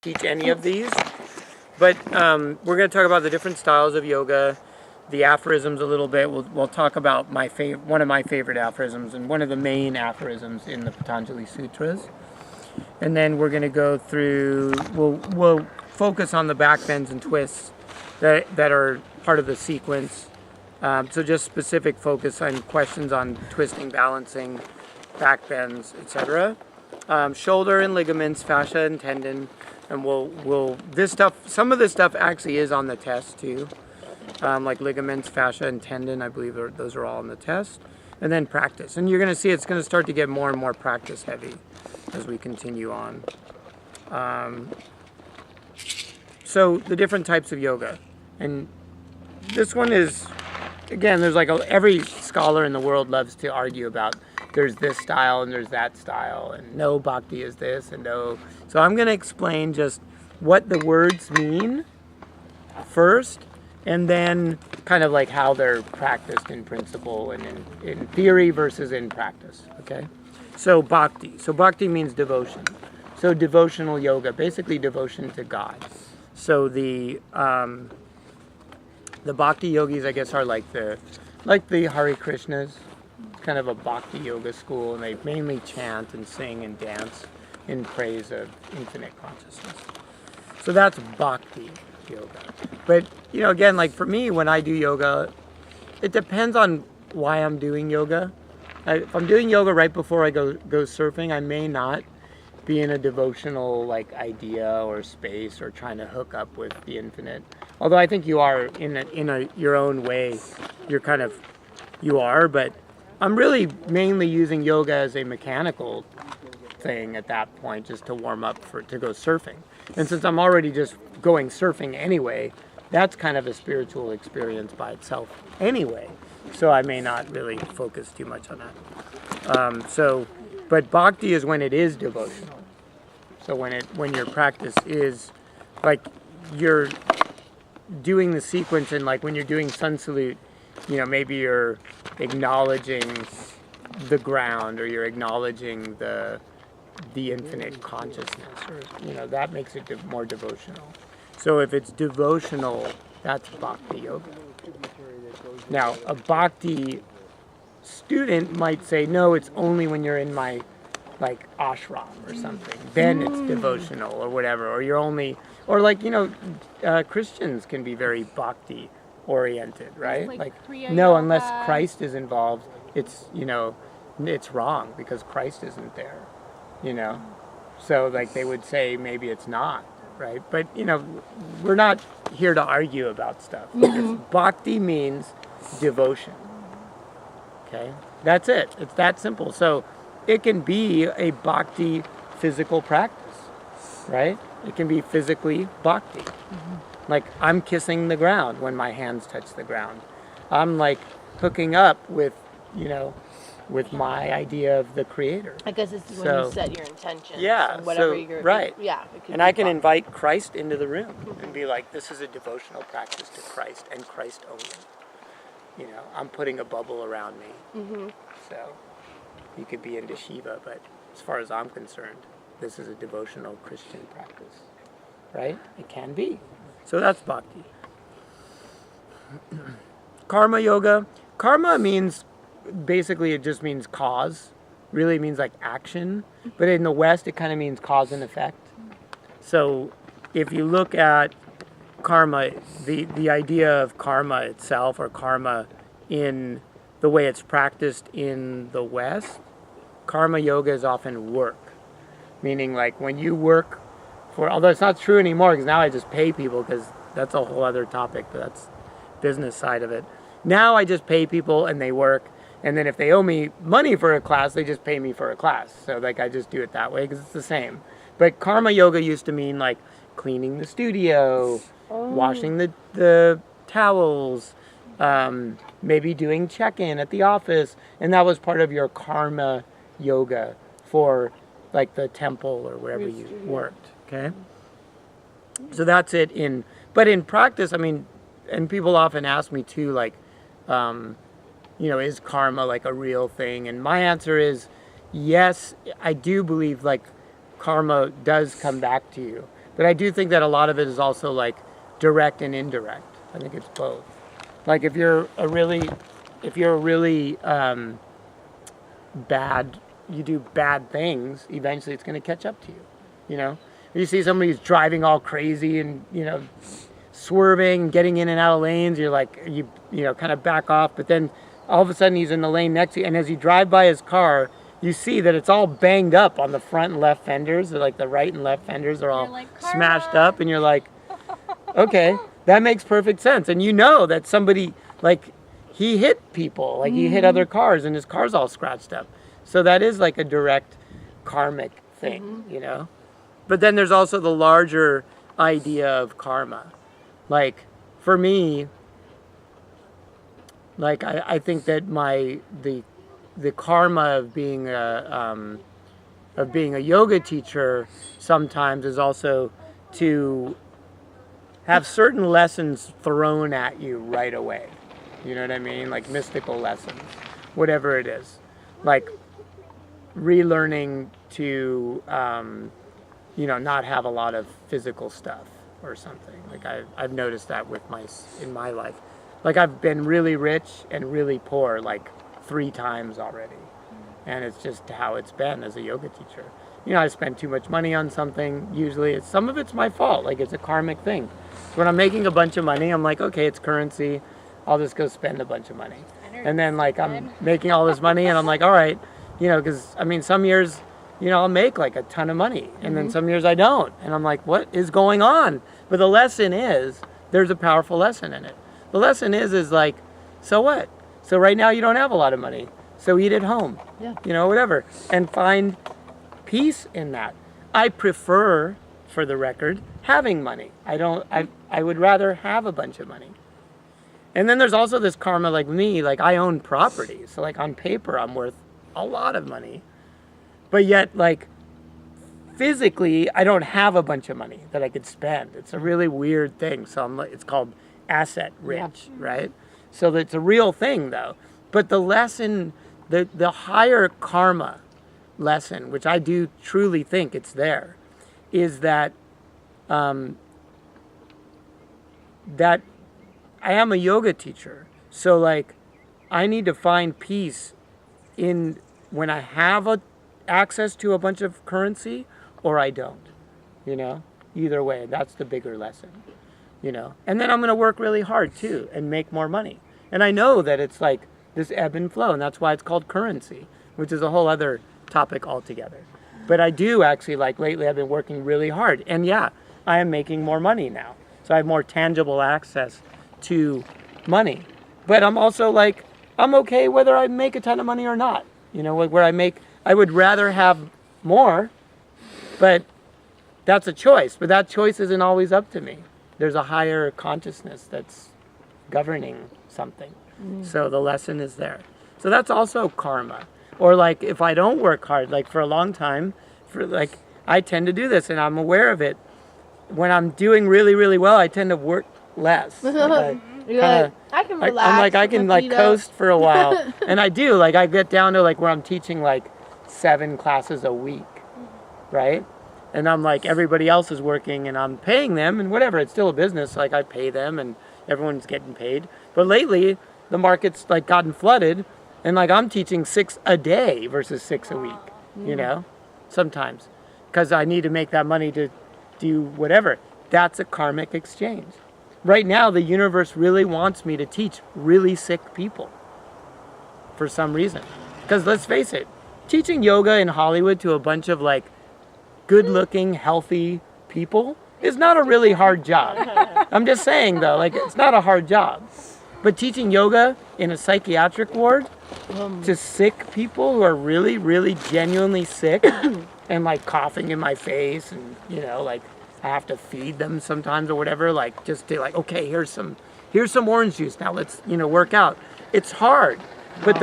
teach any of these, but we're going to talk about the different styles of yoga, the aphorisms a little bit. We'll talk about one of my favorite aphorisms and one of the main aphorisms in the Patanjali Sutras, and then we're going to go through. We'll focus on the back bends and twists that are part of the sequence. So just specific focus on questions on twisting, balancing, back bends, etc. Shoulder and ligaments, fascia and tendon. And some of this stuff actually is on the test too. Like ligaments, fascia, and tendon, I believe those are all on the test. And then practice. And you're going to see it's going to start to get more and more practice heavy as we continue on. So the different types of yoga. And this one is, again, there's every scholar in the world loves to argue about there's this style and there's that style, and no bhakti is this and no. So I'm going to explain just what the words mean first, and then kind of like how they're practiced in principle and in theory versus in practice. Okay? So bhakti. So bhakti means devotion. So devotional yoga, basically devotion to God. So the bhakti yogis, I guess, are like the Hare Krishnas. It's kind of a bhakti yoga school, and they mainly chant and sing and dance in praise of infinite consciousness. So that's bhakti yoga. But, again, like for me, when I do yoga, it depends on why I'm doing yoga. If I'm doing yoga right before I go surfing, I may not be in a devotional idea or space or trying to hook up with the infinite. Although I think you are in your own way. You are, but I'm really mainly using yoga as a mechanical thing at that point, just to warm up to go surfing. And since I'm already just going surfing anyway, that's kind of a spiritual experience by itself anyway. So I may not really focus too much on that. But bhakti is when it is devotional. So when your practice is like you're doing the sequence, and like when you're doing sun salute, maybe you're acknowledging the ground, or you're acknowledging the infinite consciousness, or that makes it more devotional. So if it's devotional, that's bhakti yoga. Now a bhakti student might say, no, it's only when you're in my ashram or something, then it's devotional or whatever, or you're only, or Christians can be very bhakti oriented, right? Kriya no, Yoga. Unless Christ is involved, it's it's wrong because Christ isn't there, so they would say maybe it's not, right? But we're not here to argue about stuff. Bhakti means devotion. Okay, that's it. It's that simple. So it can be a bhakti physical practice, right? It can be physically bhakti. Like I'm kissing the ground when my hands touch the ground. I'm hooking up with my idea of the Creator. I guess it's when you set your intention. Yeah. Whatever right. Yeah. And I can invite Christ into the room and be like, this is a devotional practice to Christ and Christ only. I'm putting a bubble around me. So you could be into Shiva, but as far as I'm concerned, this is a devotional Christian practice, right? It can be. So that's bhakti. Karma yoga. Karma means, basically it just means cause. Really means action. But in the West, it kind of means cause and effect. So if you look at karma, the idea of karma itself, or karma in the way it's practiced in the West, karma yoga is often work. Meaning when you work although it's not true anymore because now I just pay people, because that's a whole other topic, but that's business side of it. Now I just pay people and they work, and then if they owe me money for a class, they just pay me for a class. So I just do it that way because it's the same. But karma yoga used to mean cleaning the studio, washing the towels, maybe doing check-in at the office, and that was part of your karma yoga for the temple or wherever you worked. Okay, so that's it. But in practice, and people often ask me too, is karma a real thing? And my answer is yes. I do believe karma does come back to you, But I do think that a lot of it is also like direct and indirect. I think it's both. Like if you're a really bad, you do bad things, eventually it's going to catch up to you. You know, you see somebody who's driving all crazy and, you know, swerving, getting in and out of lanes, you're like, you know, kind of back off, but then all of a sudden he's in the lane next to you, and as you drive by his car, you see that it's all banged up on the front and left fenders. They're like the right and left fenders are all like, smashed up, and you're like, okay, that makes perfect sense. And you know that somebody, like, he hit people, like he hit other cars, and his car's all scratched up. So that is like a direct karmic thing, you know? But then there's also the larger idea of karma. Like, for me, like, I think that the karma of being a yoga teacher sometimes is also to have certain lessons thrown at you right away. You know what I mean? Like mystical lessons, whatever it is. Like relearning to, you know, not have a lot of physical stuff or something. Like I've noticed that in my life. Like I've been really rich and really poor like 3 times already. And it's just how it's been as a yoga teacher. You know, I spend too much money on something. Usually some of it's my fault. Like it's a karmic thing. So when I'm making a bunch of money, I'm like, okay, it's currency. I'll just go spend a bunch of money. And then like I'm making all this money and I'm like, all right, you know, because I mean, some years, you know, I'll make like a ton of money and then some years I don't. And I'm like, what is going on? But the lesson is, there's a powerful lesson in it. The lesson is like, so what? So right now you don't have a lot of money. So eat at home, you know, whatever. And find peace in that. I prefer, for the record, having money. I would rather have a bunch of money. And then there's also this karma like me, like I own property. So like on paper, I'm worth a lot of money. But yet like physically, I don't have a bunch of money that I could spend. It's a really weird thing. So it's called asset rich, right? So it's a real thing though. But the lesson, the higher karma lesson, which I do truly think it's there, is that that I am a yoga teacher. So like I need to find peace in when I have access to a bunch of currency or I don't, you know, either way. That's the bigger lesson, you know. And then I'm going to work really hard too and make more money. And I know that it's like this ebb and flow, and that's why it's called currency, which is a whole other topic altogether. But I do actually, like lately I've been working really hard, and yeah, I am making more money now. So I have more tangible access to money. But I'm also like, I'm okay whether I make a ton of money or not. You know, where I would rather have more, but that's a choice. But that choice isn't always up to me. There's a higher consciousness that's governing something. So the lesson is there. So that's also karma. Or like if I don't work hard, like for a long time, I tend to do this and I'm aware of it. When I'm doing really, really well, I tend to work less. Like I can relax. I'm like, I can like coast for a while. And I do, like I get down to like where I'm teaching like 7 classes a week, right? And I'm like, everybody else is working and I'm paying them and whatever, it's still a business. Like I pay them and everyone's getting paid. But lately the market's like gotten flooded and like I'm teaching 6 a day versus 6 a week, you know, sometimes. Because I need to make that money to do whatever. That's a karmic exchange. Right now, the universe really wants me to teach really sick people for some reason. Because let's face it, teaching yoga in Hollywood to a bunch of like good-looking, healthy people is not a really hard job. I'm just saying though, like it's not a hard job. But teaching yoga in a psychiatric ward to sick people who are really, really genuinely sick and like coughing in my face and, you know, like I have to feed them sometimes or whatever, like just to like, okay, here's some orange juice. Now let's, you know, work out. It's hard, but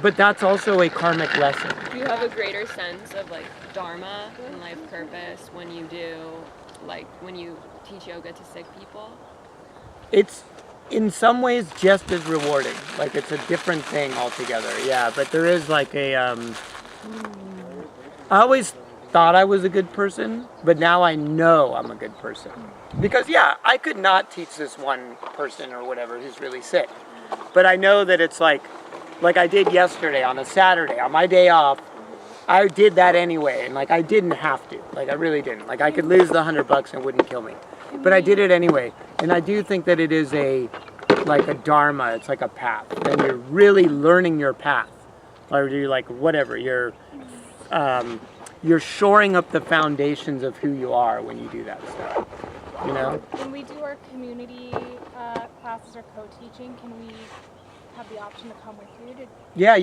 but that's also a karmic lesson. Do you have a greater sense of like dharma and life purpose when you teach yoga to sick people? It's in some ways just as rewarding. Like it's a different thing altogether. Yeah, but there is like a, I always thought I was a good person, but now I know I'm a good person. Because yeah, I could not teach this one person or whatever who's really sick. But I know that it's like I did yesterday on a Saturday, on my day off, I did that anyway, and like I didn't have to. Like I really didn't. Like I could lose the $100 and it wouldn't kill me. But I did it anyway. And I do think that it is like a dharma, it's like a path. And you're really learning your path. Or you're like whatever, you're shoring up the foundations of who you are when you do that stuff. You know? When we do our community classes or co-teaching, can we have the option to come with you? Yeah,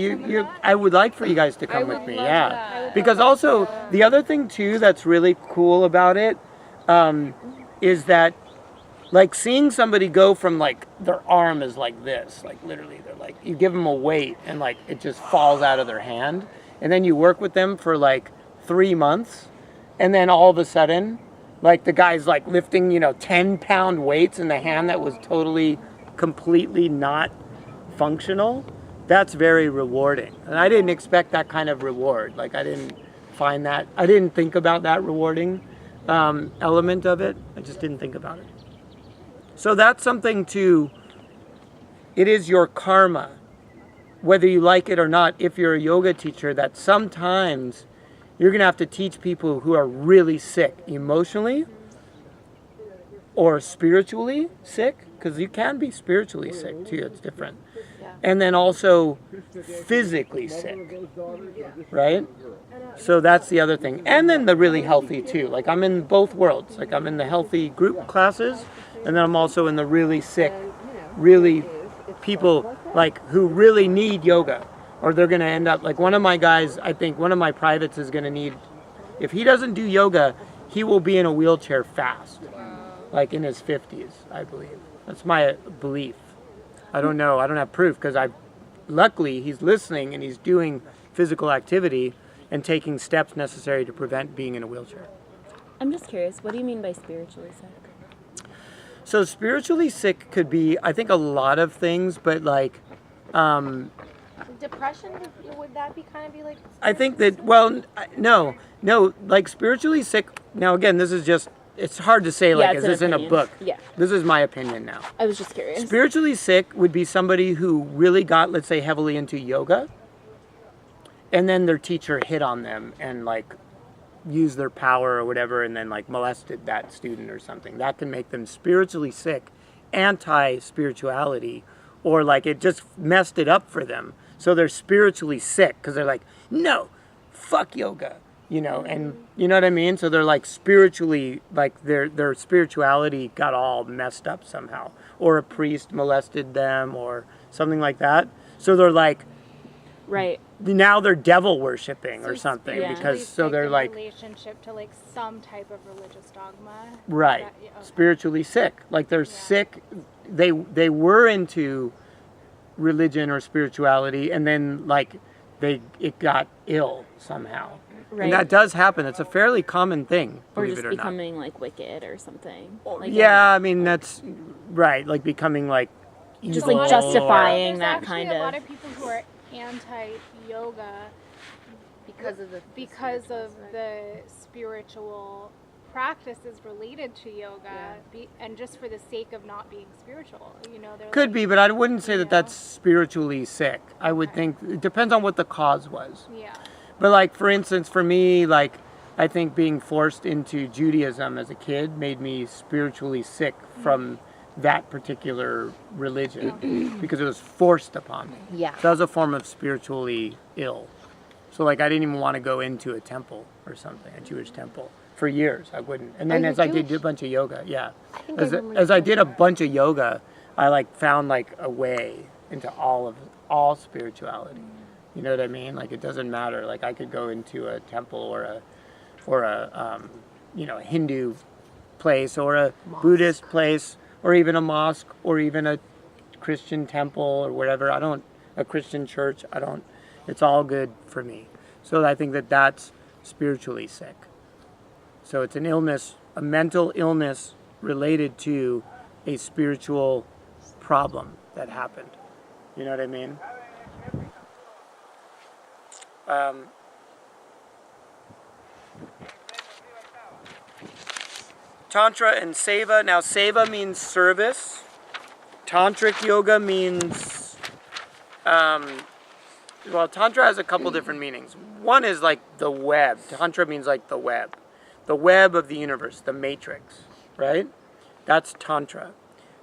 I would like for you guys to come with me. Yeah, because also the other thing too that's really cool about it is that like seeing somebody go from like their arm is like this, like literally they're like you give them a weight and like it just falls out of their hand, and then you work with them for like 3 months, and then all of a sudden, like the guy's like lifting 10-pound weights in the hand that was totally, completely not functional. That's very rewarding, and I didn't expect that kind of reward. Like I didn't think about that rewarding element of it. I just didn't think about it. So that's something it is your karma, whether you like it or not, if you're a yoga teacher, that sometimes you're gonna have to teach people who are really sick emotionally or spiritually sick, because you can be spiritually sick too, it's different. And then also physically sick, right? So that's the other thing. And then the really healthy too. Like I'm in both worlds. Like I'm in the healthy group classes, and then I'm also in the really sick, really people like who really need yoga, or they're going to end up like one of my guys. I think one of my privates is going to need, if he doesn't do yoga, he will be in a wheelchair fast, like in his 50s, I believe. That's my belief. I don't know. I don't have proof, because luckily he's listening and he's doing physical activity and taking steps necessary to prevent being in a wheelchair. I'm just curious, what do you mean by spiritually sick? So spiritually sick could be, I think, a lot of things, but like Depression, would that be like? I think that, well, no, like spiritually sick. Now again, this is just, it's hard to say, like, is this in a book? Yeah. This is my opinion now. I was just curious. Spiritually sick would be somebody who really got, let's say, heavily into yoga, and then their teacher hit on them and like used their power or whatever, and then like molested that student or something. That can make them spiritually sick, anti-spirituality, or like it just messed it up for them. So they're spiritually sick because they're like, no, fuck yoga. And you know what I mean? So they're like spiritually, like their spirituality got all messed up somehow, or a priest molested them or something like that. So they're like, right now they're devil worshipping or something, because so they're like relationship to like some type of religious dogma. Right, spiritually sick. Like they're sick. They were into religion or spirituality, and then like it got ill somehow. Right. And that does happen. It's a fairly common thing, or just becoming like wicked or something. Like, I mean that's right. Like becoming like just like justifying that kind of. A lot of people who are anti-yoga because of the spiritual practices related to yoga, and just for the sake of not being spiritual. Could be, but I wouldn't say that that's spiritually sick. I would think it depends on what the cause was. Yeah. But like, for instance, for me, like, I think being forced into Judaism as a kid made me spiritually sick from that particular religion because it was forced upon me. Yeah. So that was a form of spiritually ill. So like, I didn't even want to go into a temple or something, a Jewish temple, for years. I wouldn't. And then as I did a bunch of yoga, as I did a bunch of yoga, I like found like a way into all spirituality. You know what I mean? Like it doesn't matter. Like I could go into a temple or a Hindu place or a Buddhist place or even a mosque or even a Christian temple or whatever. A Christian church. It's all good for me. So I think that that's spiritually sick. So it's an illness, a mental illness related to a spiritual problem that happened. You know what I mean? Tantra and Seva. Now, Seva means service. Tantric yoga means, well, Tantra has a couple different meanings. One is like the web. Tantra means like the web of the universe, the matrix, right? That's Tantra.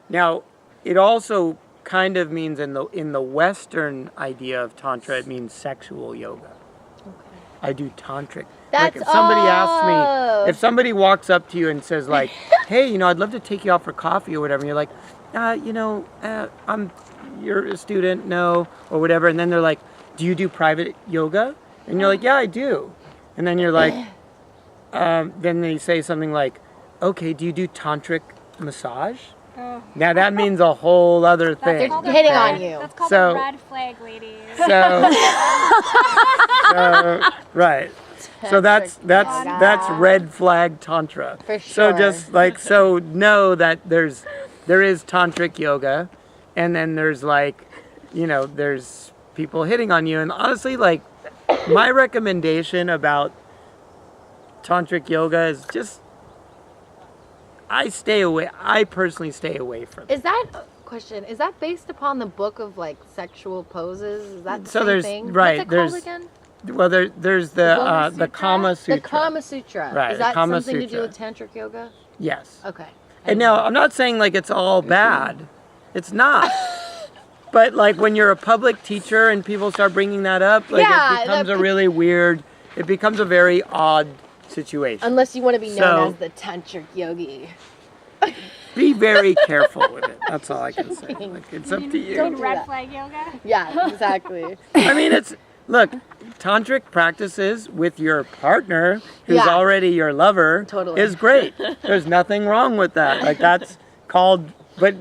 Now, it also kind of means in the Western idea of Tantra, it means sexual yoga. I do tantric. That's like if somebody asks me, if somebody walks up to you and says like, hey, I'd love to take you out for coffee or whatever, and you're like, you're a student, no, or whatever, and then they're like, do you do private yoga? And you're like, yeah, I do. And then you're like, then they say something like, okay, do you do tantric massage? Now that means a whole other thing. They're hitting on you. That's called So- a red flag, ladies. So right. So that's red flag tantra. For So sure. just like so know that there is tantric yoga, and then there's like, there's people hitting on you, and honestly, like my recommendation about tantric yoga is just I personally stay away from it. Is that question? Is that based upon the book of like sexual poses? Is that the So same there's- thing? right, What's it there's- called again? Well, there's the Kama Sutra. The Kama Sutra. Right, Is the that Kama something to do Sutra. with tantric yoga? Yes. Okay. And now, I'm not saying like it's all bad. It's not. But like when you're a public teacher and people start bringing that up, like Yeah, it becomes that- a really weird, it becomes a very odd situation. Unless you want to be So- known as the tantric yogi. Be very careful with it. That's all I can say. Like, it's up to you. Don't do red that. flag yoga? Yeah, exactly. I mean, look, tantric practices with your partner, who's Yeah. already your lover, Totally. is great. There's nothing wrong with that. Like that's called, but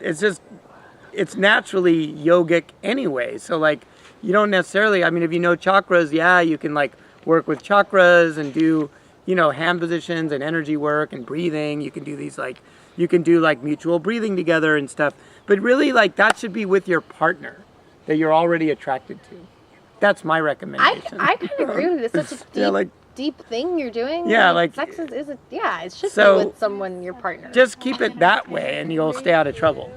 it's naturally yogic anyway. So like, you don't necessarily, I mean, if you know chakras, yeah, you can like work with chakras and do, hand positions and energy work and breathing. You can do these you can do mutual breathing together and stuff. But really like that should be with your partner that you're already attracted to. That's my recommendation. I kind of agree with it. It's such a deep, Yeah, like- deep thing you're doing. Yeah, like- sex is it should So- be with someone, your partner. Just keep it that way and you'll stay out of trouble.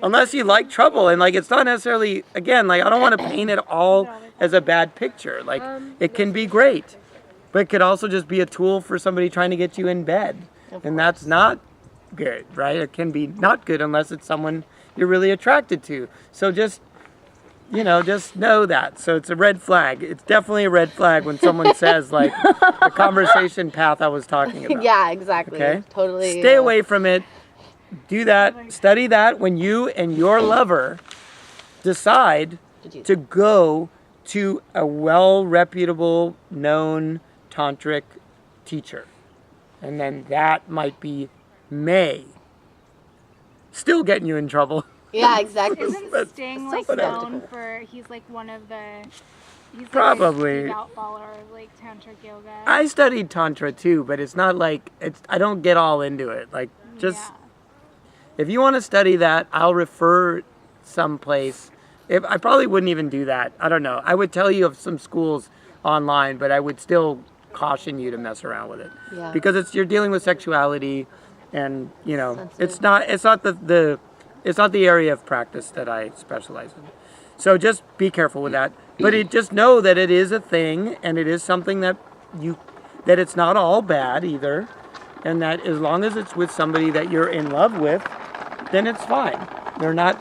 Unless you like trouble, and it's not necessarily, again, I don't want to paint it all as a bad picture. It can be great, but it could also just be a tool for somebody trying to get you in bed. And that's not good, right? It can be not good unless it's someone you're really attracted to. So just know that. So it's a red flag. It's definitely a red flag when someone says the conversation path I was talking about. Yeah, exactly. Okay? Totally. Stay away from it. Do that. Study that when you and your lover decide to go to a reputable, known tantric teacher. And then that may still getting you in trouble. Yeah, exactly. Isn't Sting someone else. known for, he's one of the, he's Probably. a outballer of tantric yoga. I studied tantra too, but it's not I don't get all into it. If you want to study that, I'll refer someplace. I probably wouldn't even do that. I don't know. I would tell you of some schools online, but I would still caution you to mess around with it. Yeah. Because you're dealing with sexuality, and it's not the area of practice that I specialize in. So just be careful with that. But just know that it is a thing, and it is something that it's not all bad either, and that as long as it's with somebody that you're in love with, then it's fine. They're not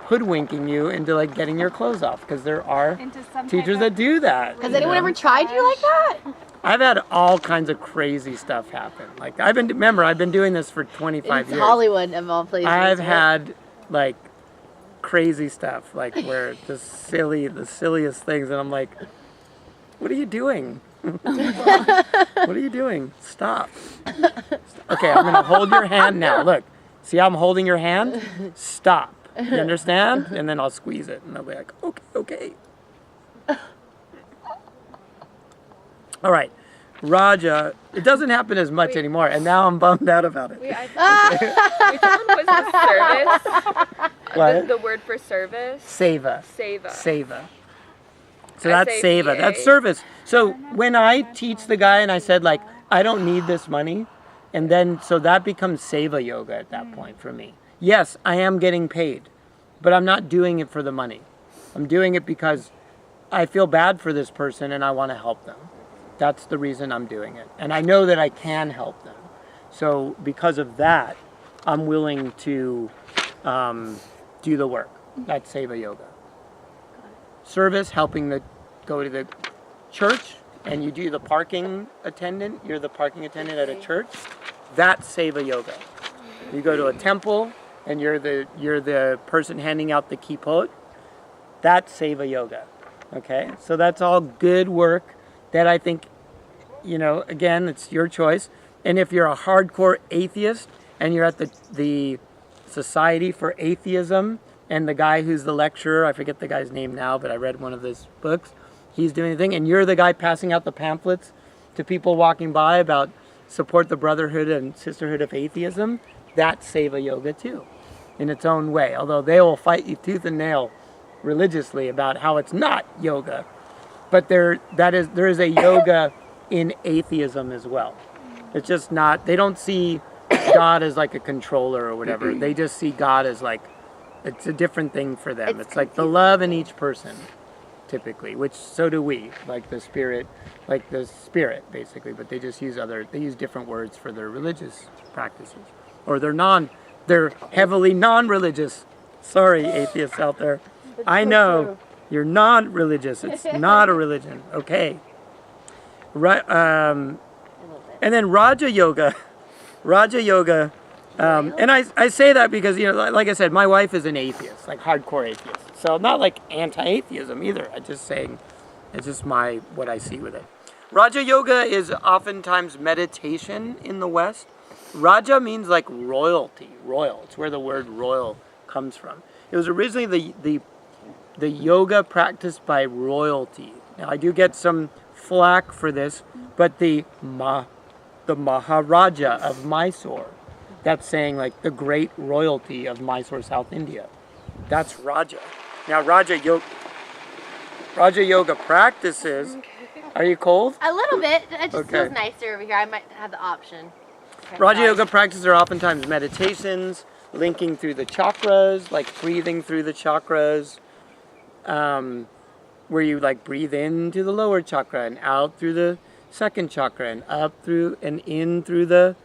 hoodwinking you into getting your clothes off, because there are Into some teachers type that of do that. Has anyone ever tried you like that? I've had all kinds of crazy stuff happen. I've been doing this for 25 It's years. Hollywood of all places. I've right? had crazy stuff, where the silliest things, and I'm like, what are you doing? What are you doing? Stop. Okay, I'm gonna hold your hand now. Look, see how I'm holding your hand? Stop. You understand? And then I'll squeeze it, and they'll be like, okay. All right, Raja. It doesn't happen as much anymore, and now I'm bummed out about it. Wait, which one was the service? What? The word for service? Seva. Seva. So that's seva. S-A-V-A. That's service. So when I teach the guy and I said I don't need this money. And then, so that becomes Seva Yoga at that point for me. Yes, I am getting paid, but I'm not doing it for the money. I'm doing it because I feel bad for this person and I want to help them. That's the reason I'm doing it. And I know that I can help them. So because of that, I'm willing to do the work. That's Seva Yoga. Service, helping go to the church, and you do the parking attendant. You're the parking attendant at a church. That's Seva Yoga. You go to a temple, and you're the person handing out the kipot. That's Seva Yoga. Okay, so that's all good work that I think, again, it's your choice. And if you're a hardcore atheist and you're at the Society for Atheism, and the guy who's the lecturer, I forget the guy's name now, but I read one of his books, he's doing the thing, and you're the guy passing out the pamphlets to people walking by about support the brotherhood and sisterhood of atheism, that's Seva Yoga too, in its own way. Although they will fight you tooth and nail religiously about how it's not yoga, but there is a yoga in atheism as well. It's just not, they don't see God as like a controller or whatever. They just see God as like, it's a different thing for them. It's like the love in each person, typically, which so do we, like the spirit basically, but they just use different words for their religious practices. Or they're heavily non-religious. Sorry, atheists out there. I know, you're non-religious. It's not a religion, okay. Right, and then Raja Yoga. And I say that because, like I said, my wife is an atheist, like hardcore atheist. So not like anti-atheism either. I'm just saying, it's just what I see with it. Raja Yoga is oftentimes meditation in the West. Raja means like royalty, royal. It's where the word royal comes from. It was originally the yoga practiced by royalty. Now I do get some flack for this, but the Maharaja of Mysore, that's saying like the great royalty of Mysore, South India. That's Raja. Now Raja Yoga practices. Are you cold? A little bit. It just feels nicer over here. I might have the option. Raja Yoga practices are oftentimes meditations, linking through the chakras, like breathing through the chakras, where you like breathe into the lower chakra and out through the second chakra and up through and in through the,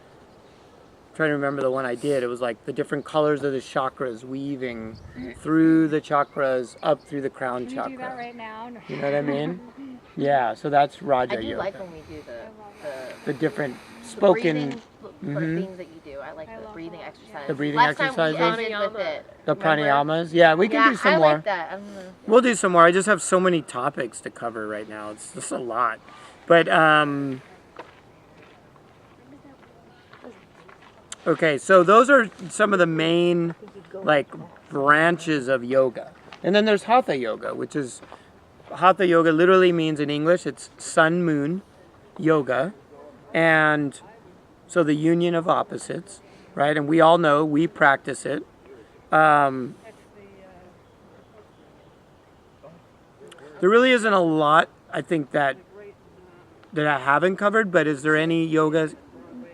I'm trying to remember the one I did. It was like the different colors of the chakras weaving through the chakras up through the crown chakra. Can you do that right now? You know what I mean? Yeah, so that's Raja I do Yoga. like when we do the different spoken things that you do. I like the breathing exercises. The breathing Last exercises? time we ended with it. The pranayamas. Yeah, we can do some more. I like that. We'll do some more. I just have so many topics to cover right now. It's just a lot. But okay, so those are some of the main like branches of yoga. And then there's Hatha Yoga, which is Hatha Yoga literally means in English it's sun moon yoga. And so the union of opposites, right? And we all know we practice it. There really isn't a lot, I think, that I haven't covered, but is there any yoga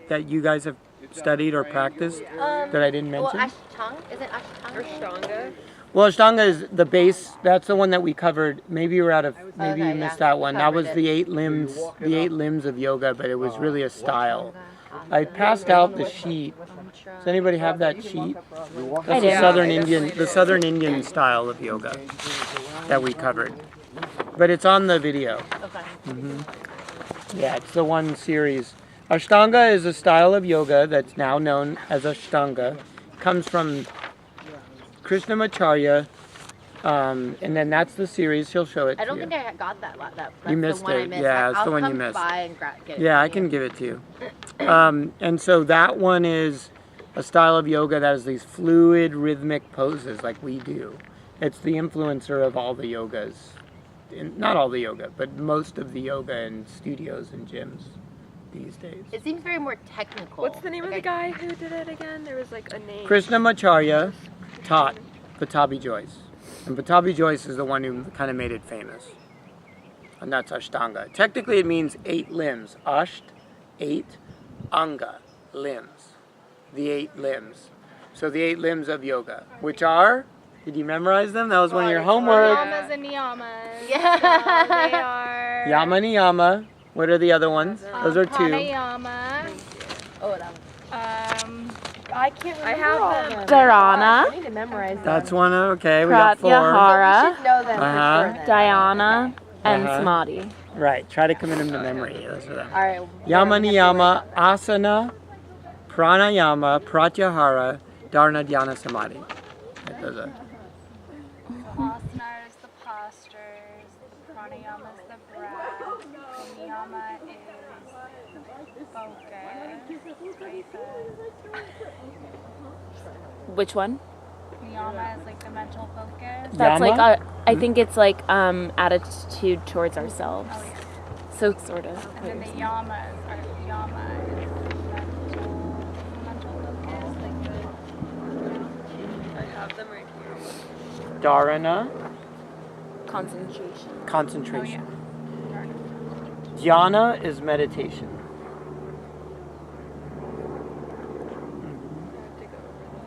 that you guys have studied or practiced that I didn't mention? Well, Ashtanga, is it Ashtanga? Ashtanga. Well, Ashtanga is the base. That's the one that we covered. Maybe you missed that one. That was the eight limbs of yoga, but it was really a style. I passed out the sheet. Does anybody have that sheet? That's the Southern Indian style of yoga that we covered. But it's on the video. Yeah, it's the one series. Ashtanga is a style of yoga that's now known as Ashtanga. It comes from Krishnamacharya, and then that's the series. He'll show it to you. I don't think I got that. That's you missed the one it. I missed. Yeah, it's I'll the one you come missed. by and get it. Yeah, I can give it to you. And so that one is a style of yoga that is these fluid, rhythmic poses like we do. It's the influencer of all the yogas. Not all the yoga, but most of the yoga in studios and gyms these days. It seems very more technical. What's the name of the guy who did it again? There was like a name. Krishnamacharya taught Patabi Joyce. And Patabi Joyce is the one who kind of made it famous. And that's Ashtanga. Technically it means 8 limbs. Asht, 8 anga, limbs. The 8 limbs. So the 8 limbs of yoga, which are, did you memorize them? That was one of your homework. Yamas and niyamas. Yeah. So they are Yama niyama. What are the other ones? Those are 2. pranayama. Oh, that I can't remember. I have all them. of them. Dharana, I need to memorize them. That's one. Okay, we got 4. You Pratyahara, should know them Uh-huh. for sure then. Dhyana, and Uh-huh. Samadhi. Right, try to commit them to memory. Those are them. All right. Yama niyama, asana, pranayama, pratyahara, dharana, dhyana, samadhi. Right, those are. Asanas, the postures. Pranayama is the breath. Niyama is focus. Which one? Niyama is like the mental focus. That's Yama? like I think it's like attitude towards ourselves. Oh yeah. So sort of. And then the yamas are yama is mental focus. Like I have them right here. Dharana, Concentration. concentration. Dhyana is meditation.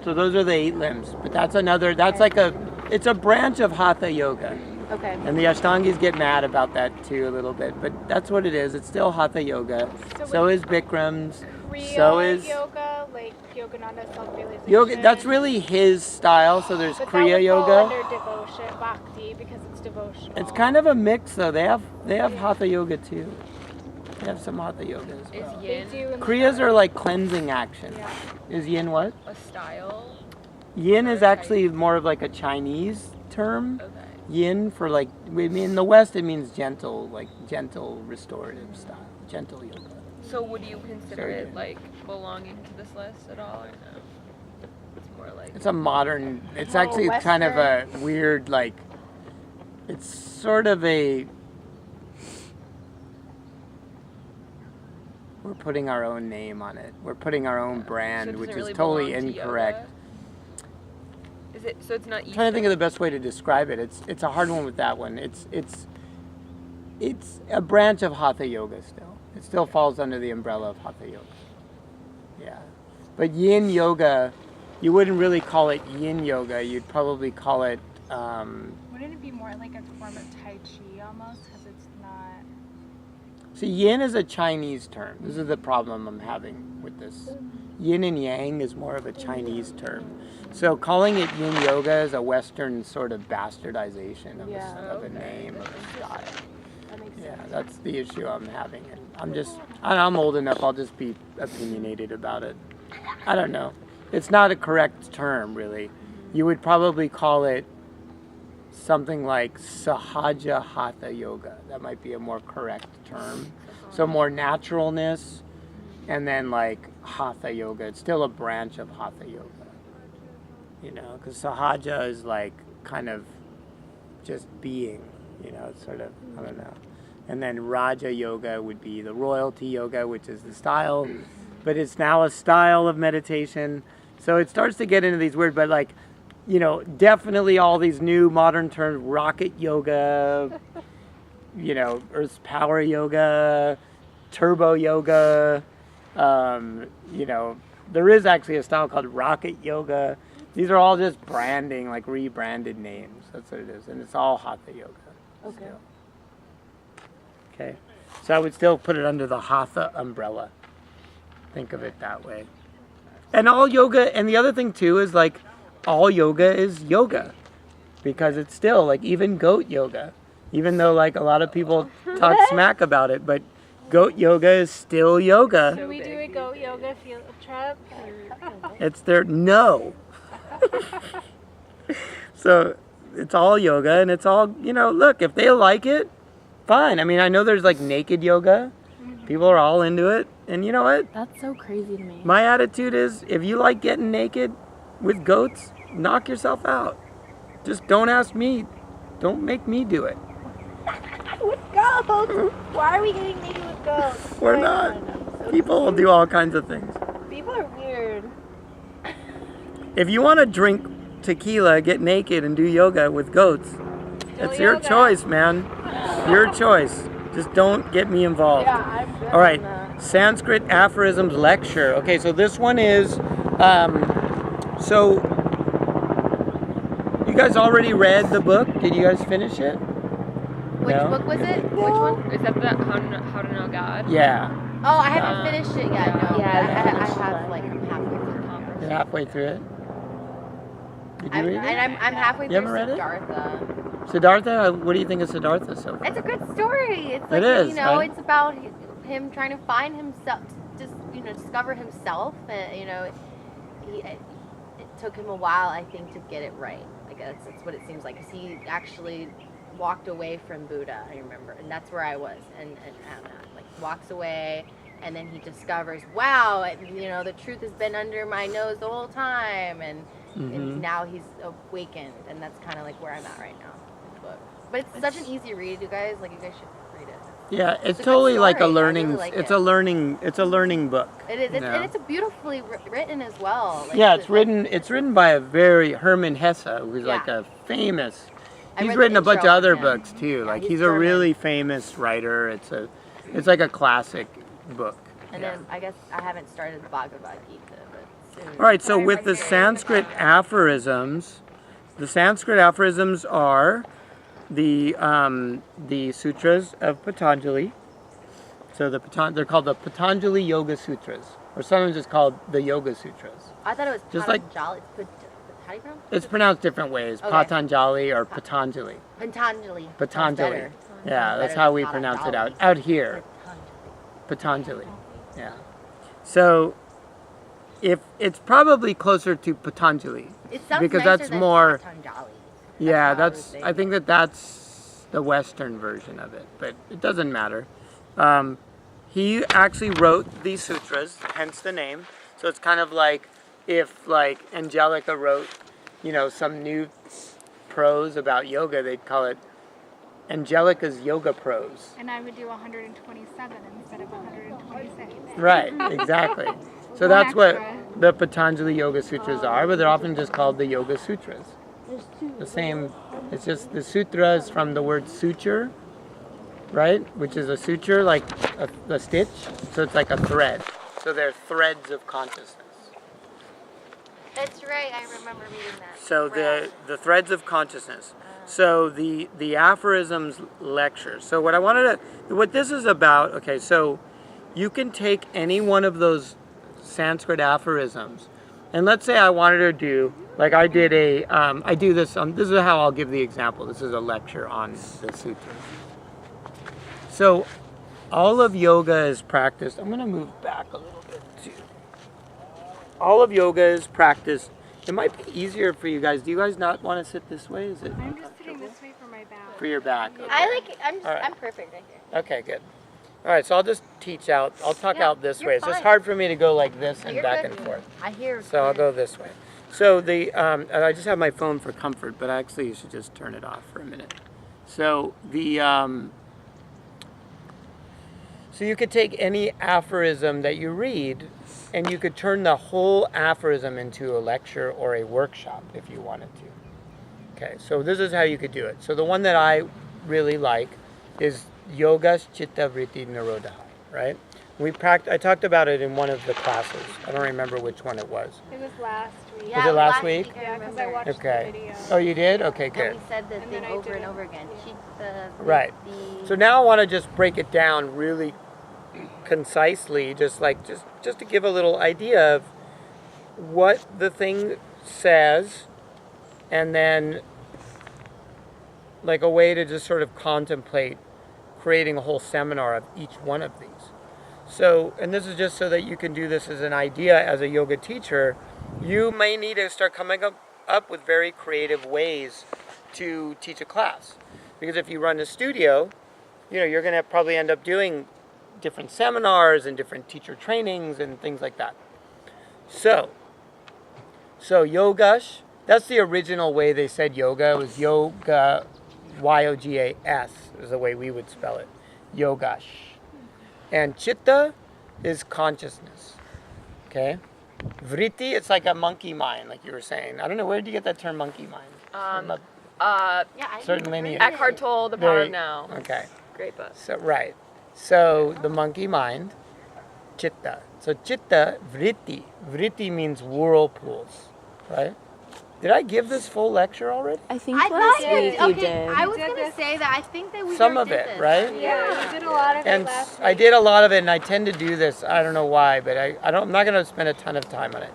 So those are the 8 limbs. But that's it's a branch of Hatha Yoga. Okay. And the Ashtangis get mad about that too a little bit. But that's what it is. It's still Hatha Yoga. So is Bikram's. Kriya So is Yoga, like Yogananda self-realization. yoga. That's really his style. So there's but Kriya that would Yoga. fall under devotion, bhakti, because it's devotional. It's kind of a mix though. They have Hatha Yoga too. They have some Hatha Yoga as Is well. They yin do in the Kriyas are like cleansing action. Yeah. Is yin what? a style? Yin is actually more of like a Chinese term. Okay. Yin for like, in the West it means gentle, like gentle restorative style, gentle yoga. So would you consider Very it good. like belonging to this list at all or no? It's more like It's a modern, it's Oh, actually kind of a weird, like, it's sort of a, we're putting our own name on it. We're putting our own so brand, it doesn't which really is totally belong to incorrect. yoga? Is it so it's not I'm trying to think of the best way to describe it. It's a hard one with that one. It's a branch of Hatha Yoga still. It still falls under the umbrella of Hatha Yoga. Yeah. But Yin Yoga, you wouldn't really call it Yin Yoga. You'd probably call it, Wouldn't it be more like a form of Tai Chi almost? Because it's not. see, Yin is a Chinese term. This is the problem I'm having with this. Yin and Yang is more of a Chinese term. So calling it Yin Yoga is a Western sort of bastardization of, of a name, of a style. That makes Yeah, sense. that's the issue I'm having. And I'm old enough, I'll just be opinionated about it. I don't know. It's not a correct term, really. You would probably call it something like Sahaja Hatha Yoga. That might be a more correct term. So more naturalness, and then like Hatha Yoga. It's still a branch of Hatha Yoga. You know, because Sahaja is like kind of just being, you know, it's sort of, I don't know. And then Raja Yoga would be the royalty yoga, which is the style, but it's now a style of meditation. So it starts to get into these weird, but like, you know, definitely all these new modern terms, rocket yoga, you know, earth power yoga, turbo yoga, you know, there is actually a style called rocket yoga. These are all just branding, like rebranded names. That's what it is. And it's all Hatha Yoga. Okay. Still. Okay. So I would still put it under the Hatha umbrella. Think of it that way. And all yoga, and the other thing too is like, all yoga is yoga. Because it's still, like even goat yoga. Even though like a lot of people talk smack about it, but goat yoga is still yoga. Should we do a goat yoga field trip? It's their, no. So it's all yoga, and it's all, you know, look, if they like it, fine. I mean, I know there's like naked yoga. People are all into it. And you know what? That's so crazy to me. My attitude is, if you like getting naked with goats, knock yourself out. Just don't ask me. Don't make me do it. With goats? Why are we getting naked with goats? We're I not. don't know. So People will do all kinds of things. People are weird. If you want to drink tequila, get naked, and do yoga with goats, it's your yoga. choice, man. Your choice. Just don't get me involved. Yeah, I'm good All right. on that. Sanskrit Aphorisms lecture. Okay, so this one is, so you guys already read the book? Did you guys finish it? Which No? book was it? Which one? Is that the How to Know God? Yeah. Oh, I haven't finished it yet. No. Yeah, I finished have that. like I'm halfway through. You're halfway through it? Did you read it? I'm halfway You through haven't read it? Siddhartha. Siddhartha? What do you think of Siddhartha so far? It's a good story. It's like, It is, you know, right? it's about him trying to find himself, just, you know, discover himself. And, you know, it took him a while, I think, to get it right. I guess that's what it seems like. 'Cause he actually walked away from Buddha, I remember. And that's where I was. And Anna, like, walks away. And then he discovers, wow, you know, the truth has been under my nose the whole time. And now he's awakened. And that's kind of like where I'm at right now. But it's such an easy read, you guys. Like, you guys should read it. Yeah, it's a good totally like a story. I learning. really like It's it. a learning book. It is, you know? and it's a beautifully written as well. Like, Yeah, it's written. It's written by a very Hermann Hesse, who's like Yeah. a famous. I He's read the written a bunch of intro on other him. books too. Yeah, Like he's he's a German. really famous writer. It's like a classic book. And Yeah. then I guess I haven't started the Bhagavad Gita, but soon. All right, so with the Sanskrit aphorisms, are the sutras of Patanjali. So they're called the Patanjali Yoga Sutras, or sometimes it's called the Yoga Sutras. I thought it was Just like- Patanjali. How do you pronounce It's pronounced different ways, Okay. Patanjali or Patanjali. it? Patanjali. Sounds Patanjali. better. Yeah, Sounds that's better how than we pronounce it Patanjali. out here. Patanjali. Yeah. So if it's probably closer to Patanjali. It sounds Because nicer that's than more- Patanjali. Yeah, how I would that's. say I think that's the Western version of it, but it doesn't matter. He actually wrote these sutras, hence the name. So it's kind of like if like Angelica wrote, you know, some new prose about yoga, they'd call it Angelica's Yoga Prose. And I would do 127 instead of 126. Right, exactly. So One that's what extra. the Patanjali Yoga Sutras are, but they're often just called the Yoga Sutras. The same, it's just the sutras from the word suture, right? Which is a suture, like a stitch. So it's like a thread. So they're threads of consciousness. That's right. I remember reading that. So the threads of consciousness. So the aphorisms lecture. So what this is about, okay, so you can take any one of those Sanskrit aphorisms, and let's say I wanted to do, like I did I do this, this is how I'll give the example. This is a lecture on the sutras. So all of yoga is practiced, I'm going to move back a little bit too. All of yoga is practiced. It might be easier for you guys. Do you guys not want to sit this way? Is it I'm just sitting this way for my back. for your back? Okay. I like it. All right. I'm perfect right here. Okay, good. All right, so I'll just teach out. I'll talk Yeah, out this you're way. It's just fine. hard for me to go like this and You're back good. and forth. I hear. So I'll go this way. So and I just have my phone for comfort, but actually you should just turn it off for a minute. So so you could take any aphorism that you read, and you could turn the whole aphorism into a lecture or a workshop if you wanted to. Okay, so this is how you could do it. So the one that I really like is Yogas Chitta Vritti Nirodha, right? I talked about it in one of the classes. I don't remember which one it was. It was last week. Was it last week? I Yeah, because I remember. watched Okay. the video. Oh, you did? Okay, good. And we said the And thing then I over did and it. over again. Yeah. Chitta, Right. vritti. So now I want to just break it down really concisely, just to give a little idea of what the thing says, and then like a way to just sort of contemplate creating a whole seminar of each one of these. So, and this is just so that you can do this as an idea as a yoga teacher. You may need to start coming up with very creative ways to teach a class. Because if you run a studio, you know, you're going to probably end up doing different seminars and different teacher trainings and things like that. So yogash, that's the original way they said yoga. It was yoga, Y-O-G-A-S is the way we would spell it. Yogash. And chitta is consciousness. Okay? Vritti, it's like a monkey mind, like you were saying. I don't know, where did you get that term monkey mind? From a Yeah, I certain never lineage. heard Eckhart Tolle, The Power Very- of Now. Okay. Great book. So, right. So the monkey mind chitta. So chitta, vritti. Vritti means whirlpools, right? Did I give this full lecture already? I think I last thought week you did. I was did gonna this. say that I think that we Some already of did it, this. right? Yeah, you did a lot of it And last I week. did a lot of it, and I tend to do this. I don't know why, but I'm not going to spend a ton of time on it.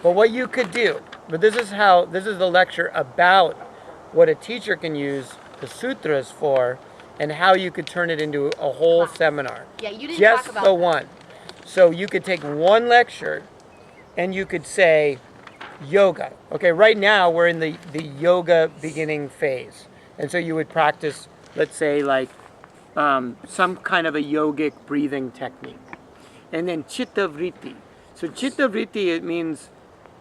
But what you could do, this is the lecture about what a teacher can use the sutras for, and how you could turn it into a whole seminar. Yeah, you didn't Just talk about the that. one. So you could take one lecture, and you could say yoga. Okay, right now we're in the yoga beginning phase, and so you would practice, let's say, like some kind of a yogic breathing technique, and then chitta vritti. So chitta vritti, it means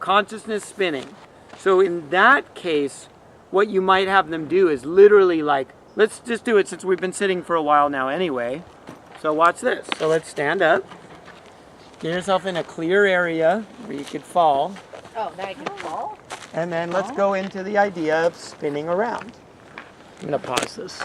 consciousness spinning. So in that case, what you might have them do is literally like, let's just do it since we've been sitting for a while now anyway. So watch this. So let's stand up. Get yourself in a clear area where you could fall. Oh, that I can fall? And then let's go into the idea of spinning around. I'm going to pause this.